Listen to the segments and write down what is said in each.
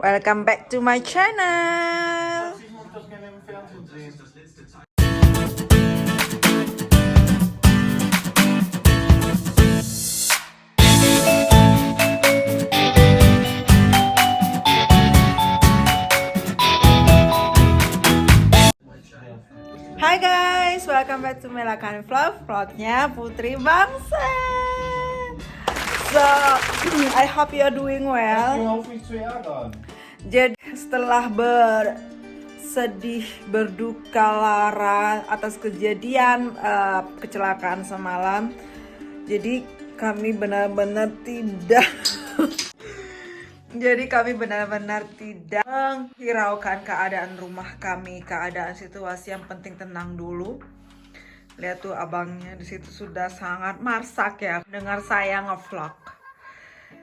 Welcome back to my channel. Hai guys, welcome back to Melakan Vlognya Putri Bangsa. So, I hope you are doing well. Jadi setelah bersedih, berduka lara atas kejadian kecelakaan semalam, jadi kami benar-benar tidak jadi kami benar-benar tidak menghiraukan keadaan rumah kami, keadaan situasi. Yang penting tenang dulu. Lihat tuh abangnya di situ sudah sangat marsak ya dengar saya ngevlog.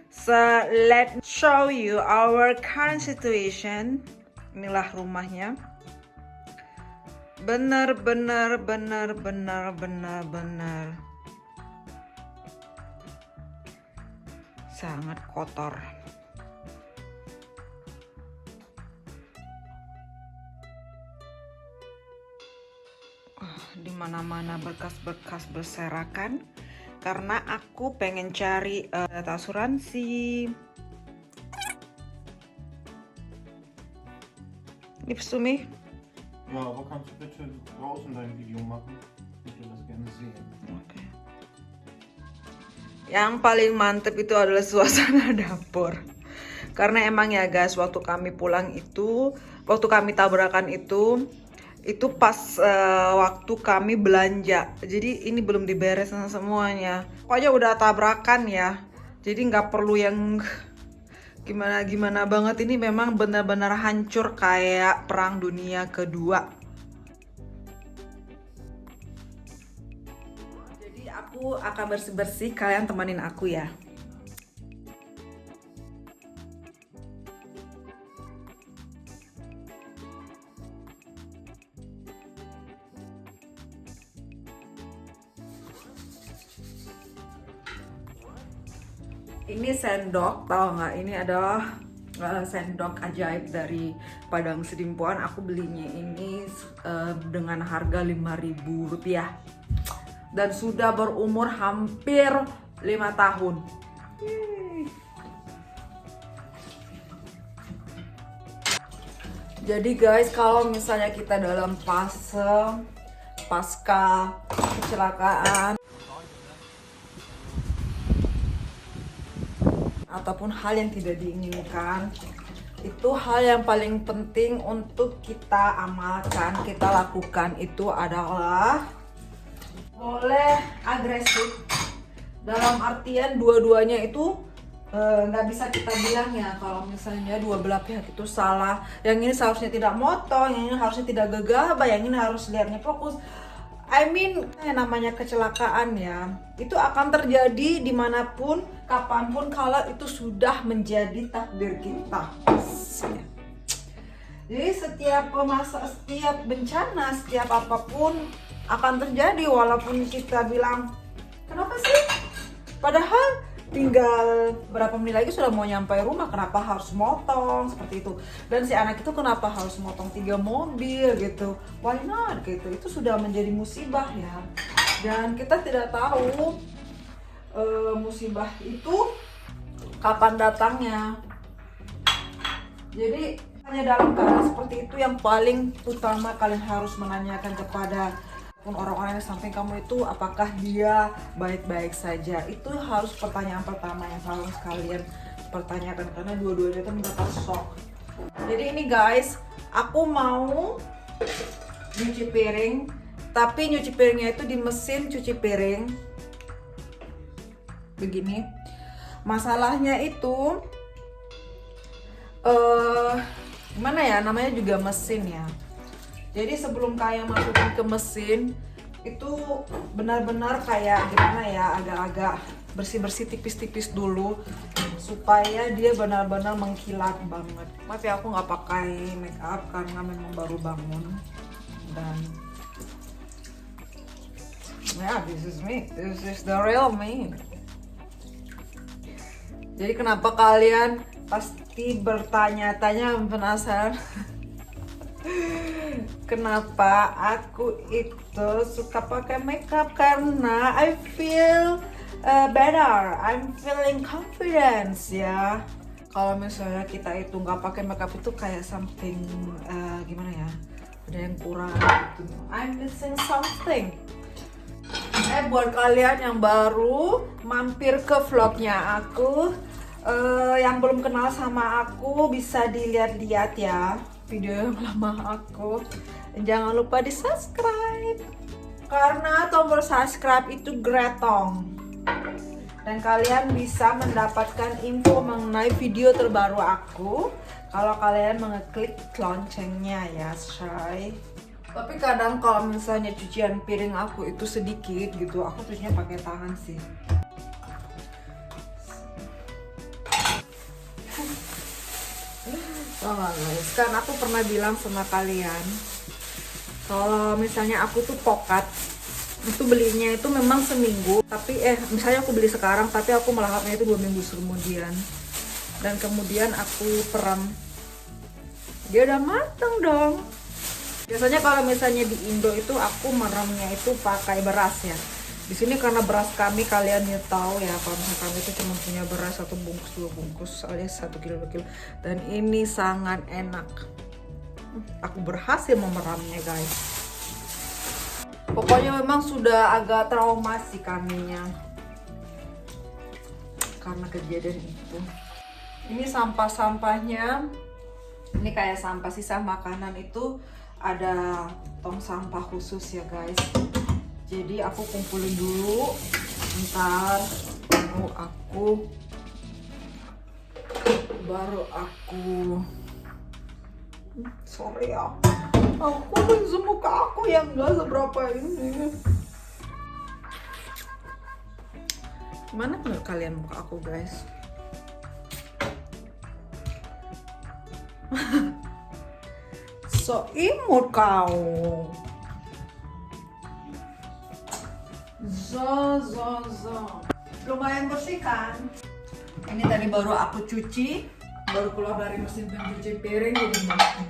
So let me show you our current situation. Inilah rumahnya. Benar sangat kotor. Di mana-mana berkas-berkas berserakan karena aku pengen cari data asuransi. Gibst du mich? Ja, aber kannst du bitte draußen dein Video machen? Ich will das gerne sehen. Okay. Yang paling mantep itu adalah suasana dapur. Karena emang ya guys, waktu kami pulang itu, waktu kami tabrakan itu pas waktu kami belanja. Jadi ini belum diberes semuanya. Pokoknya udah tabrakan ya. Jadi nggak perlu yang gimana-gimana banget. Ini memang benar-benar hancur kayak Perang Dunia Kedua. Jadi aku akan bersih-bersih, kalian temanin aku ya. Ini sendok, tau nggak? Ini adalah sendok ajaib dari Padang Sidimpuan. Aku belinya ini dengan harga Rp5.000 dan sudah berumur hampir 5 tahun. Jadi guys, kalau misalnya kita dalam fase pasca kecelakaan ataupun hal yang tidak diinginkan, itu hal yang paling penting untuk kita amalkan, kita lakukan itu adalah boleh agresif. Dalam artian dua-duanya itu nggak bisa kita bilang ya kalau misalnya dua belah pihak itu salah. Yang ini seharusnya tidak motong, yang ini harusnya tidak gegabah, yang ini harus lihatnya fokus. I mean, namanya kecelakaan ya, itu akan terjadi dimanapun, kapanpun, kalau itu sudah menjadi takdir kita. Jadi setiap bencana, setiap apapun akan terjadi, walaupun kita bilang, kenapa sih? Padahal tinggal berapa menit lagi sudah mau nyampe rumah, kenapa harus motong seperti itu? Dan si anak itu kenapa harus motong 3 mobil gitu? Why not gitu? Itu sudah menjadi musibah ya. Dan kita tidak tahu musibah itu kapan datangnya. Jadi hanya dalam keadaan seperti itu yang paling utama kalian harus menanyakan kepada orang-orang yang samping kamu itu, apakah dia baik-baik saja. Itu harus pertanyaan pertama yang harus kalian pertanyakan, karena dua-duanya itu mendapat shock. Jadi ini guys, aku mau nyuci piring, tapi nyuci piringnya itu di mesin cuci piring begini. Masalahnya itu gimana ya, namanya juga mesin ya. Jadi sebelum kalian masukin ke mesin itu benar-benar kayak gimana ya, agak-agak bersih-bersih tipis-tipis dulu supaya dia benar-benar mengkilat banget. Maaf ya, aku nggak pakai make up karena memang baru bangun. Dan ya, this is me, this is the real me. Jadi kenapa kalian pasti bertanya-tanya, penasaran kenapa aku itu suka pakai makeup, karena I feel better, I'm feeling confidence ya. Kalau misalnya kita itu nggak pakai makeup itu kayak something gimana ya, ada yang kurang gitu. I'm missing something. Buat kalian yang baru mampir ke vlognya aku, yang belum kenal sama aku bisa dilihat-lihat ya video yang lama aku. Jangan lupa di subscribe karena tombol subscribe itu gretong dan kalian bisa mendapatkan info mengenai video terbaru aku kalau kalian mengeklik loncengnya ya, say. Tapi kadang kalau misalnya cucian piring aku itu sedikit gitu, aku cucinya pakai tangan sih. Oh guys, kan aku pernah bilang sama kalian kalau misalnya aku tuh pokat itu belinya itu memang seminggu, tapi misalnya aku beli sekarang tapi aku melahapnya itu 2 minggu kemudian, dan kemudian aku peram, dia udah mateng dong. Biasanya kalau misalnya di Indo itu aku meramnya itu pakai beras ya. Di sini karena beras kami, kalian ya tahu ya, kalau misalnya kami itu cuma punya beras 1 bungkus 2 bungkus alias 1 kilo 2 kilo, dan ini sangat enak. Aku berhasil memeramnya guys. Pokoknya memang sudah agak trauma sih kaminya karena kejadian itu. Ini sampah-sampahnya, ini kayak sampah sisa makanan itu ada tong sampah khusus ya guys. Jadi aku kumpulin dulu, ntar baru aku sorry ya, aku bensin muka aku yang gak seberapa ini. Gimana menurut kalian muka aku guys? So imut kau. Zo. Lumayan bersih kan? Ini tadi baru aku cuci, baru keluar dari mesin pencuci piring jadi banyak.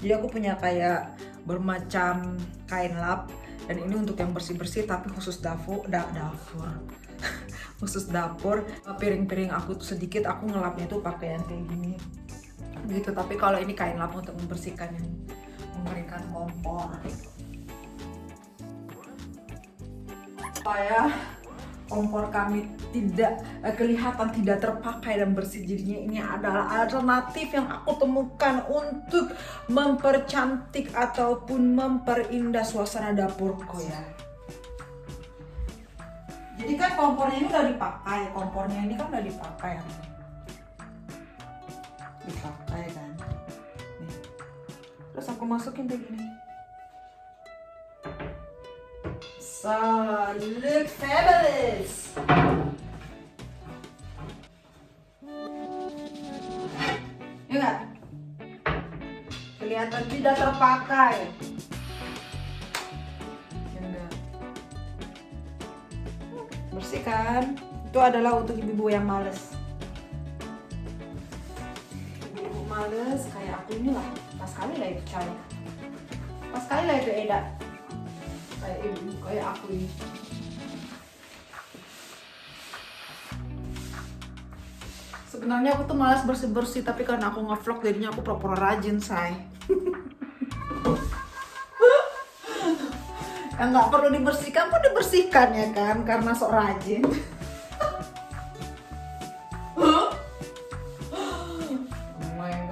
Jadi aku punya kayak bermacam kain lap, dan ini untuk yang bersih-bersih tapi khusus dapur. Khusus dapur. Piring-piring aku tuh sedikit, aku ngelapnya tuh pakai yang kayak gini gitu. Tapi kalau ini kain lap untuk membersihkan yang mengeringkan kompor. Supaya kompor kami tidak kelihatan tidak terpakai dan bersih. Jadinya ini adalah alternatif yang aku temukan untuk mempercantik ataupun memperindah suasana dapurku ya. Jadi kan kompornya ini udah dipakai, dipakai kan. Nih. Terus aku masukin kayak gini. So, look fabulous. Ya enggak? Kelihatan tidak terpakai. Ya enggak? Bersih kan? Itu adalah untuk ibu-ibu yang males. Ibu-ibu males kayak aku inilah. Pas kali lah itu Cai. Pas kali lah itu Eda. Kayak ibu, kayak aku ini. Sebenarnya aku tuh malas bersih-bersih, tapi karena aku nge-vlog jadinya aku pura-pura rajin, say. Yang nggak perlu dibersihkan pun dibersihkan ya kan, karena sok rajin. Oh my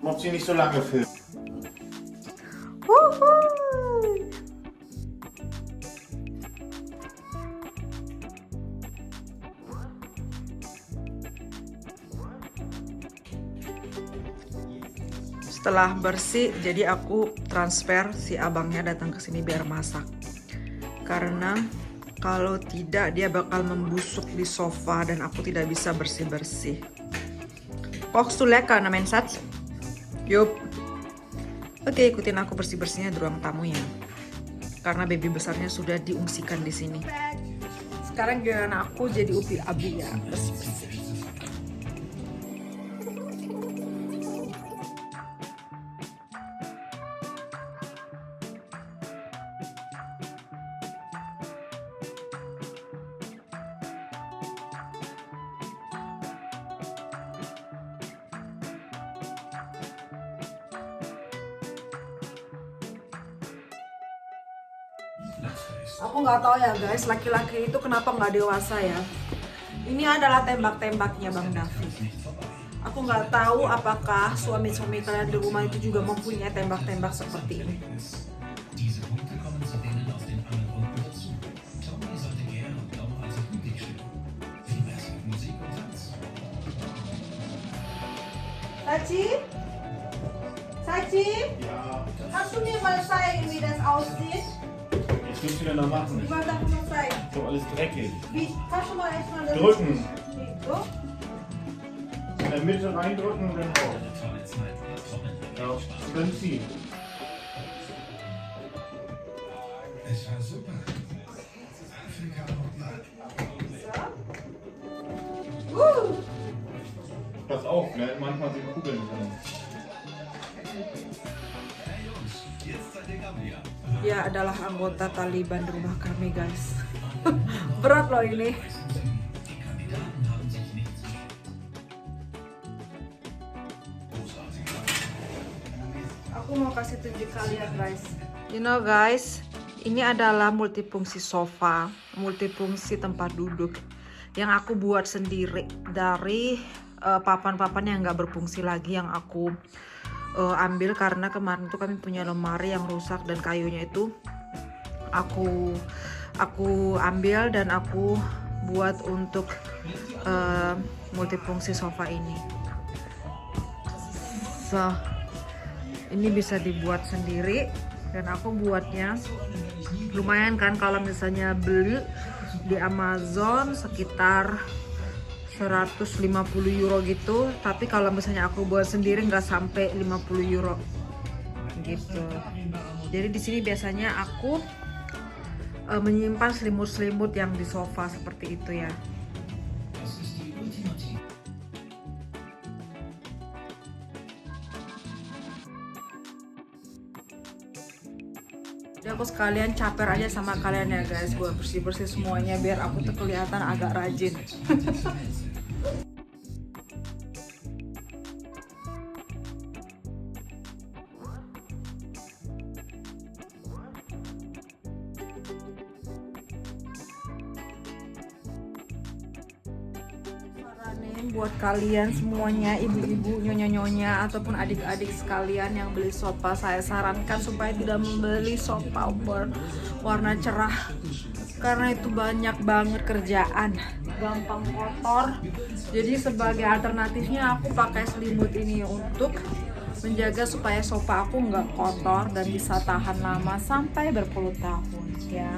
Muss sie nicht so lange filmen. Wuhui. Setelah bersih, jadi aku transfer si abangnya datang ke sini biar masak. Karena kalau tidak dia bakal membusuk di sofa dan aku tidak bisa bersih-bersih. Koks tuh lekker na mensat. Yup. Oke, ikutin aku bersih-bersihnya di ruang tamunya. Karena baby besarnya sudah diungsikan di sini. Sekarang giliran aku jadi upi abu ya, bersih-bersih. Aku nggak tahu ya guys, laki-laki itu kenapa nggak dewasa ya. Ini adalah tembak-tembaknya Bang David. Aku nggak tahu apakah suami-suami kalian di rumah itu juga mempunyai tembak-tembak seperti ini. Sachi? Sachi? Ja, Kannst du mir mal zeigen, wie das aussieht? ich will es wieder noch machen. Wie man davon noch zeigen? Ist doch alles dreckig. Wie? Kannst du mal erstmal das... Drücken. So? In der Mitte reindrücken und dann raus. Ja, und dann ziehen. Es war super. Afrika Pass auf, ne? Manchmal sind Kugeln drin. Dia adalah anggota Taliban di rumah kami guys. Berat loh ini. Aku mau kasih tunjuk kalian guys. You know guys, ini adalah multifungsi sofa, multifungsi tempat duduk yang aku buat sendiri dari papan-papan yang nggak berfungsi lagi yang aku ambil karena kemarin tuh kami punya lemari yang rusak dan kayunya itu aku ambil dan aku buat untuk multifungsi sofa ini. So, ini bisa dibuat sendiri dan aku buatnya lumayan kan kalau misalnya beli di Amazon sekitar 150 euro gitu, tapi kalau misalnya aku buat sendiri nggak sampai 50 euro gitu. Jadi di sini biasanya aku menyimpan selimut-selimut yang di sofa seperti itu ya. Jadi aku sekalian caper aja sama kalian ya guys, buat bersih-bersih semuanya biar aku tuh kelihatan agak rajin. Buat kalian semuanya, ibu-ibu, nyonya-nyonya ataupun adik-adik sekalian yang beli sofa, saya sarankan supaya tidak membeli sofa berwarna cerah karena itu banyak banget kerjaan, gampang kotor. Jadi sebagai alternatifnya aku pakai selimut ini untuk menjaga supaya sofa aku nggak kotor dan bisa tahan lama sampai berpuluh tahun ya.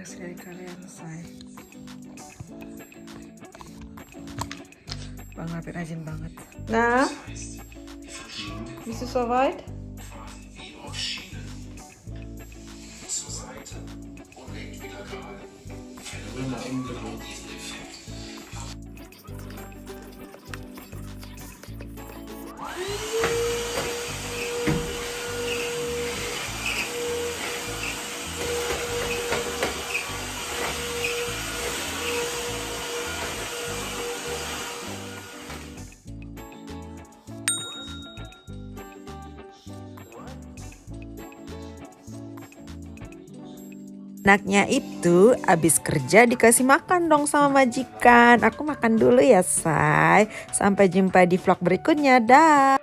sekali kalian, say. Bang Alvin rajin banget. Nah, bist du soweit? Anaknya itu abis kerja dikasih makan dong sama majikan. Aku makan dulu ya, say. Sampai jumpa di vlog berikutnya. Dah.